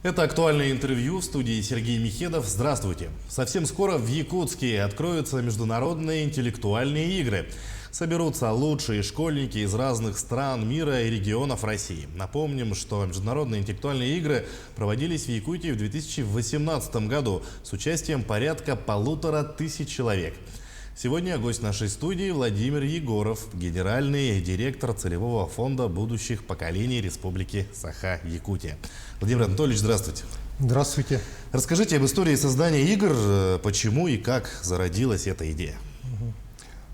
Это актуальное интервью в студии Сергей Михедов. Здравствуйте. Совсем скоро в Якутске откроются международные интеллектуальные игры. Соберутся лучшие школьники из разных стран мира и регионов России. Напомним, что международные интеллектуальные игры проводились в Якутии в 2018 году с участием порядка 1500 человек. Сегодня гость нашей студии Владимир Егоров, генеральный директор целевого фонда будущих поколений Республики Саха-Якутия. Владимир Анатольевич, здравствуйте. Здравствуйте. Расскажите об истории создания игр, почему и как зародилась эта идея.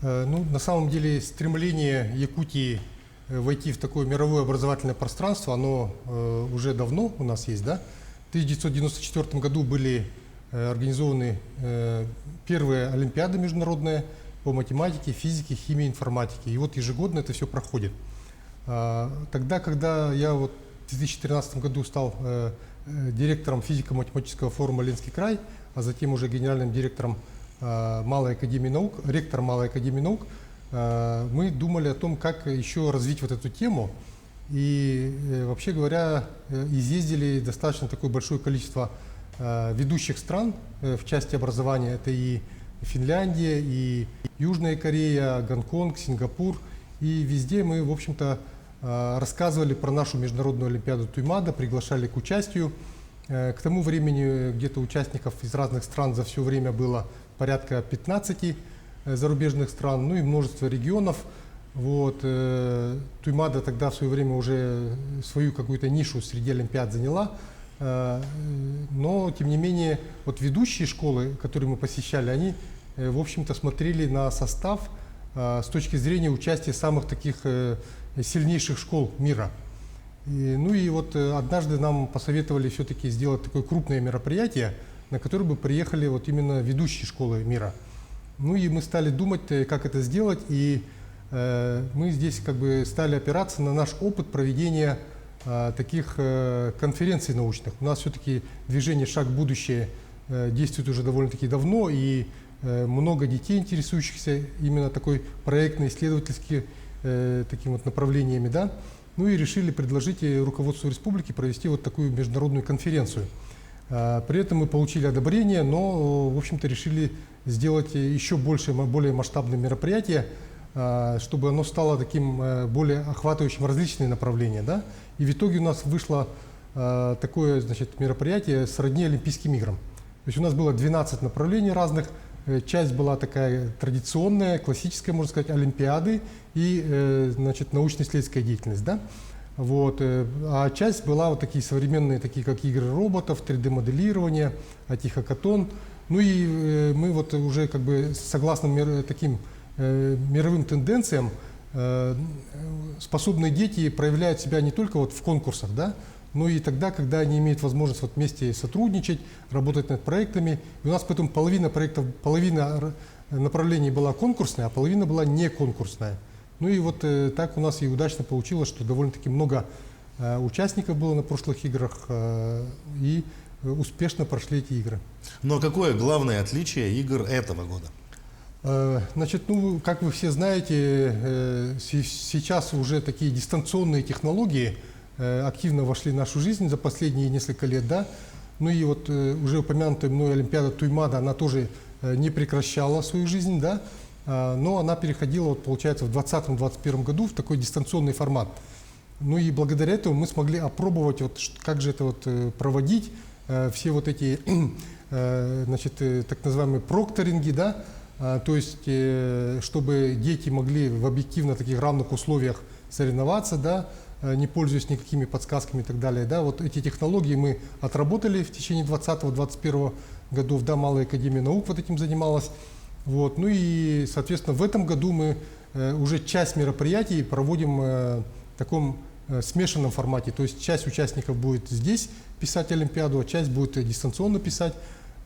На самом деле стремление Якутии войти в такое мировое образовательное пространство, оно уже давно у нас есть, да? В 1994 году были организованы первые олимпиады международные по математике, физике, химии, информатике. И вот ежегодно это все проходит. Тогда, когда я в 2013 году стал директором физико-математического форума «Ленинский край», а затем уже генеральным директором Малой академии наук, ректор Малой академии наук, мы думали о том, как еще развить вот эту тему. И, вообще говоря, изъездили достаточно такое большое количество ведущих стран в части образования. Это и Финляндия, и Южная Корея, Гонконг, Сингапур. И везде мы, в общем-то, рассказывали про нашу международную олимпиаду Туймада, приглашали к участию. К тому времени где-то участников из разных стран за все время было порядка 15 зарубежных стран, ну и множество регионов. Туймада тогда в свое время уже свою какую-то нишу среди олимпиад заняла. Но, тем не менее, ведущие школы, которые мы посещали, они, в общем-то, смотрели на состав с точки зрения участия самых таких сильнейших школ мира. Однажды нам посоветовали все-таки сделать такое крупное мероприятие, на которое бы приехали именно ведущие школы мира. И мы стали думать, как это сделать, и мы здесь стали опираться на наш опыт проведения таких конференций научных. У нас все-таки движение «Шаг в будущее» действует уже довольно-таки давно, и много детей, интересующихся именно такой проектно-исследовательским таким направлениями, да. И решили предложить руководству республики провести такую международную конференцию. При этом мы получили одобрение, но, в общем-то, решили сделать еще более масштабное мероприятие, чтобы оно стало таким более охватывающим различные направления, да? И в итоге у нас вышло такое, мероприятие сродни Олимпийским играм. То есть у нас было 12 направлений разных. Часть была такая традиционная, классическая, можно сказать, олимпиады и, научно-исследовательская деятельность, да? А часть была такие современные, такие как игры роботов, 3D-моделирование, IT-хакатон. И мы уже согласно таким мировым тенденциям, способные дети проявляют себя не только в конкурсах, да, но и тогда, когда они имеют возможность вместе сотрудничать, работать над проектами. И у нас поэтому половина направлений была конкурсная, а половина была не конкурсная. Так у нас и удачно получилось, что довольно-таки много участников было на прошлых играх и успешно прошли эти игры. Но какое главное отличие игр этого года? Как вы все знаете, сейчас уже такие дистанционные технологии активно вошли в нашу жизнь за последние несколько лет, да. Уже упомянутая мной Олимпиада Туймада, она тоже не прекращала свою жизнь, да, но она переходила, получается, в 2020-2021 году в такой дистанционный формат. И благодаря этому мы смогли опробовать, как же это проводить, все эти, так называемые прокторинги, да. То есть, чтобы дети могли в объективно таких равных условиях соревноваться, да, не пользуясь никакими подсказками и так далее. Да. Эти технологии мы отработали в течение 2020-2021 годов, да, Малая академия наук этим занималась. И, соответственно, в этом году мы уже часть мероприятий проводим в таком смешанном формате. То есть часть участников будет здесь писать олимпиаду, а часть будет дистанционно писать.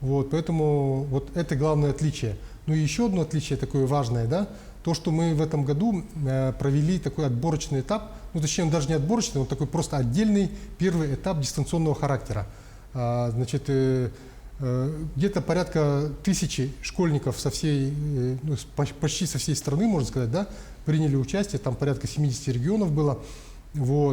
Поэтому это главное отличие. И еще одно отличие такое важное, да, то, что мы в этом году провели такой отборочный этап, точнее, он даже не отборочный, он такой просто отдельный первый этап дистанционного характера. Где-то порядка 1000 школьников почти со всей страны, можно сказать, да, приняли участие, там порядка 70 регионов было.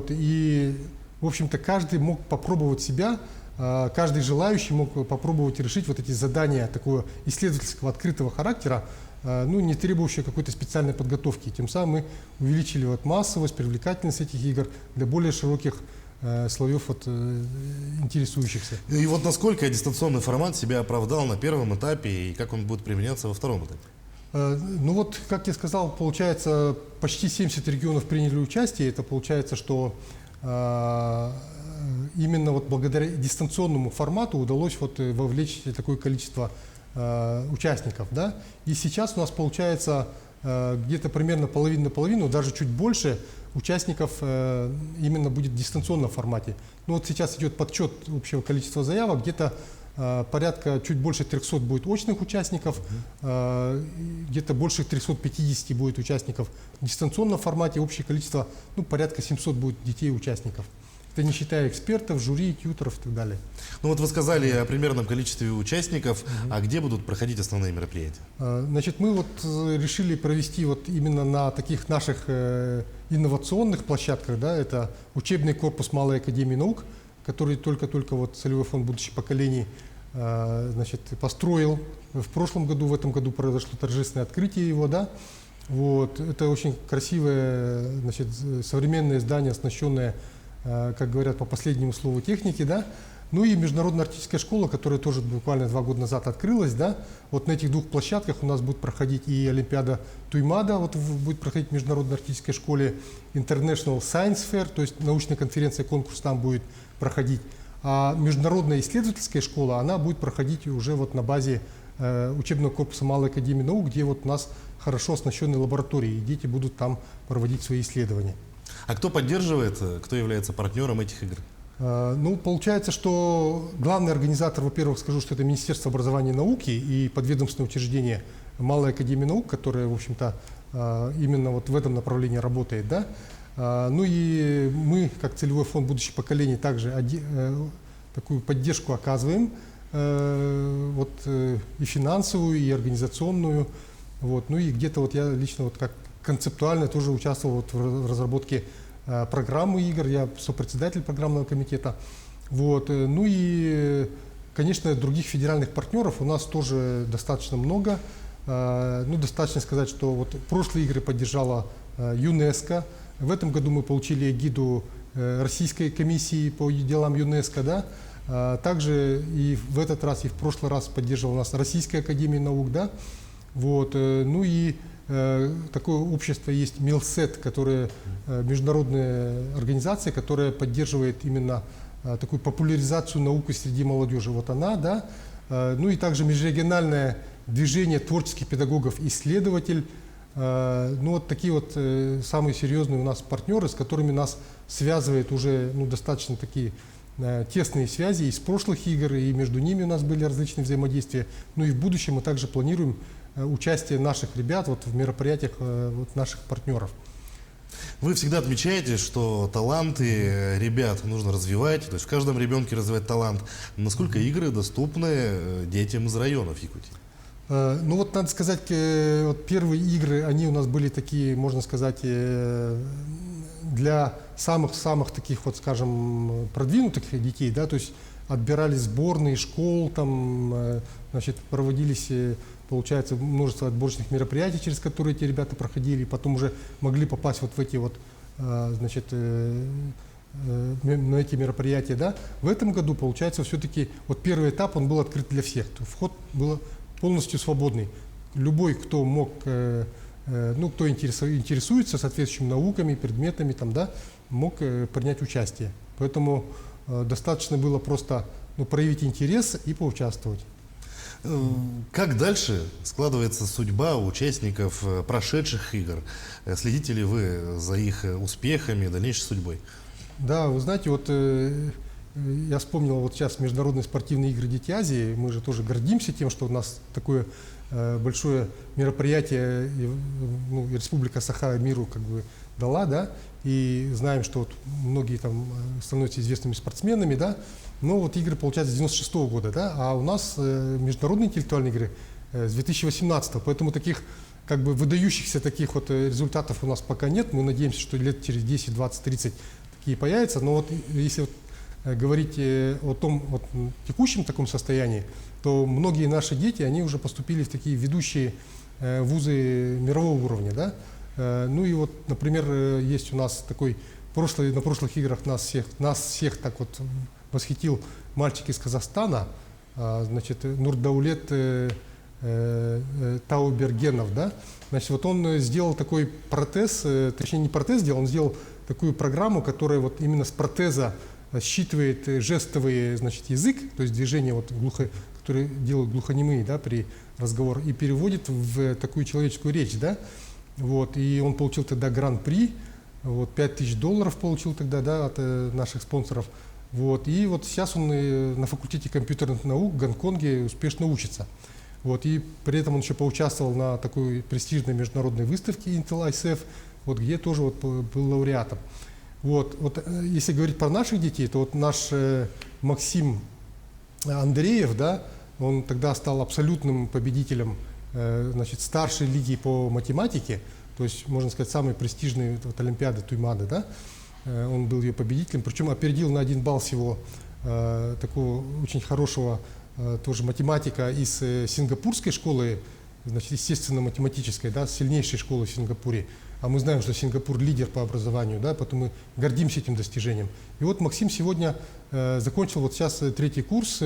И, в общем-то, каждый мог попробовать себя каждый желающий мог попробовать решить вот эти задания такого исследовательского открытого характера, ну, не требующие какой-то специальной подготовки. Тем самым мы увеличили вот массовость, привлекательность этих игр для более широких слоев вот, интересующихся. И вот насколько дистанционный формат себя оправдал на первом этапе и как он будет применяться во втором этапе? Ну вот, как я сказал, получается, почти 70 регионов приняли участие. Это получается, что именно вот благодаря дистанционному формату удалось вот вовлечь такое количество участников, да. И сейчас у нас получается где-то примерно половина на половину, даже чуть больше участников именно будет в дистанционном формате. Ну вот сейчас идет подсчет общего количества заявок, где-то порядка чуть больше 300 будет очных участников, где-то больше 350 будет участников в дистанционном формате, общее количество, ну, порядка 700 будет детей-участников. Это не считая экспертов, жюри, тьюторов и так далее. Ну вот вы сказали о примерном количестве участников, а где будут проходить основные мероприятия? Значит, мы вот решили провести вот именно на таких наших инновационных площадках, да, это учебный корпус Малой академии наук, который только-только вот целевой фонд будущих поколений значит, построил. В прошлом году, в этом году произошло торжественное открытие его, да. Вот, это очень красивое, значит, современное здание, оснащенное, как говорят по последнему слову, техники, да. Ну и международная артистическая школа, которая тоже буквально 2 года назад открылась, да. Вот на этих 2 площадках у нас будет проходить и Олимпиада Туймада, вот будет проходить в международной артистической школе, International Science Fair, то есть научная конференция, конкурс там будет проходить. А международная исследовательская школа, она будет проходить уже вот на базе учебного корпуса Малой академии наук, где вот у нас хорошо оснащенные лаборатории, и дети будут там проводить свои исследования. А кто поддерживает, кто является партнером этих игр? Ну, получается, что главный организатор, во-первых, скажу, что это Министерство образования и науки и подведомственное учреждение Малой академии наук, которое, в общем-то, именно вот в этом направлении работает, да. Ну и мы, как целевой фонд будущих поколений, также такую поддержку оказываем, вот, и финансовую, и организационную. Вот. Ну и где-то вот я лично вот как концептуально тоже участвовал вот в разработке программы игр, я сопредседатель программного комитета. Вот. Ну и, конечно, других федеральных партнеров у нас тоже достаточно много. Ну, достаточно сказать, что вот прошлые игры поддержала ЮНЕСКО. В этом году мы получили эгиду Российской комиссии по делам ЮНЕСКО, да. Также и в этот раз, и в прошлый раз поддерживала нас Российская академия наук, да. Вот. Ну и такое общество есть МИЛСЭТ, которое международная организация, которая поддерживает именно такую популяризацию науки среди молодежи. Вот она, да. Ну и также межрегиональное движение творческих педагогов «Исследователь». Ну вот такие вот самые серьезные у нас партнеры, с которыми нас связывает уже, ну, достаточно такие тесные связи из прошлых игр, и между ними у нас были различные взаимодействия. Ну и в будущем мы также планируем участие наших ребят вот в мероприятиях вот наших партнеров. Вы всегда отмечаете, что таланты ребят нужно развивать, то есть в каждом ребенке развивать талант. Насколько игры доступны детям из районов Якутии? Ну вот надо сказать, вот первые игры, они у нас были такие, можно сказать, для самых-самых таких вот, скажем, продвинутых детей, да, то есть отбирали сборные школ, там, значит, проводились, получается, множество отборочных мероприятий, через которые эти ребята проходили, и потом уже могли попасть вот в эти вот, значит, на эти мероприятия, да. В этом году, получается, все-таки вот первый этап, он был открыт для всех, вход был полностью свободный. Любой, кто мог, ну, кто интересуется соответствующими науками, предметами, там, да, мог принять участие. Поэтому достаточно было просто, ну, проявить интерес и поучаствовать. Как дальше складывается судьба участников прошедших игр? Следите ли вы за их успехами, дальнейшей судьбой? Да, вы знаете, вот я вспомнил вот сейчас международные спортивные игры «Дети Азии». Мы же тоже гордимся тем, что у нас такое большое мероприятие, ну, Республика Саха миру как бы дала, да, и знаем, что вот многие там становятся известными спортсменами, да, но вот игры, получается, с 96-го года, да, а у нас международные интеллектуальные игры с 2018-го, поэтому таких как бы выдающихся таких вот результатов у нас пока нет. Мы надеемся, что лет через 10, 20, 30 такие появятся, но вот если вот говорить о том вот, текущем таком состоянии, то многие наши дети, они уже поступили в такие ведущие вузы мирового уровня, да. Ну и вот, например, есть у нас такой на прошлых играх нас всех так вот восхитил мальчик из Казахстана, значит, Нурдаулет Таубергенов, да. Значит, вот он сделал такой протез, точнее не протез сделал, он сделал такую программу, которая вот именно с протеза считывает жестовый, значит, язык, то есть движения, вот, которые делают глухонемые, да, при разговоре, и переводит в такую человеческую речь, да. Вот, и он получил тогда гран-при, вот, $5000 получил тогда, да, от наших спонсоров. Вот, и вот сейчас он на факультете компьютерных наук в Гонконге успешно учится. Вот, и при этом он еще поучаствовал на такой престижной международной выставке Intel ICF, вот, где тоже вот был лауреатом. Вот, если говорить про наших детей, то вот наш Максим Андреев, да, он тогда стал абсолютным победителем, значит, старшей лиги по математике, то есть, можно сказать, самой престижной вот, Олимпиады Туймады, да, он был ее победителем, причем опередил на 1 балл всего такого очень хорошего тоже математика из сингапурской школы, значит, естественно-математической, да, сильнейшей школы в Сингапуре. А мы знаем, что Сингапур лидер по образованию, да, поэтому мы гордимся этим достижением. И вот Максим сегодня закончил вот сейчас 3-й курс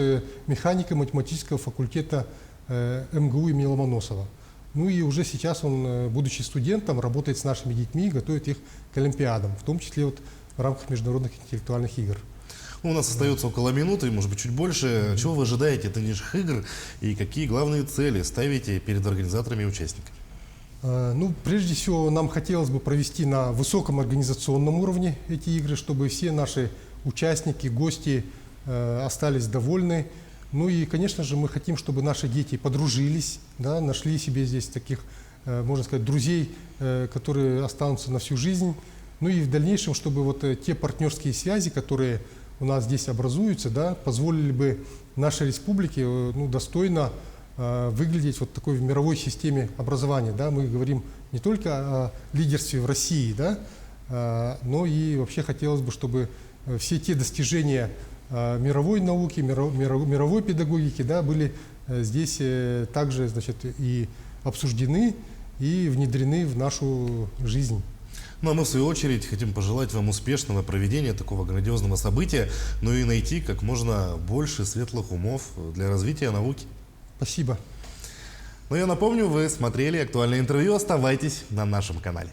механика математического факультета МГУ имени Ломоносова. Ну и уже сейчас он, будучи студентом, работает с нашими детьми, готовит их к олимпиадам, в том числе вот в рамках международных интеллектуальных игр. У нас остается около минуты, может быть, чуть больше. Чего вы ожидаете от нынешних игр и какие главные цели ставите перед организаторами и участниками? Ну, прежде всего, нам хотелось бы провести на высоком организационном уровне эти игры, чтобы все наши участники, гости остались довольны. Ну и, конечно же, мы хотим, чтобы наши дети подружились, да, нашли себе здесь таких, можно сказать, друзей, которые останутся на всю жизнь. Ну и в дальнейшем, чтобы вот те партнерские связи, которые у нас здесь образуются, да, позволили бы нашей республике, ну, достойно выглядеть вот такой в мировой системе образования. Да. Мы говорим не только о лидерстве в России, да, но и вообще хотелось бы, чтобы все те достижения мировой науки, мировой педагогики, да, были здесь также, значит, и обсуждены, и внедрены в нашу жизнь. Ну а мы в свою очередь хотим пожелать вам успешного проведения такого грандиозного события, ну и найти как можно больше светлых умов для развития науки. Спасибо. Ну я напомню, вы смотрели актуальное интервью, оставайтесь на нашем канале.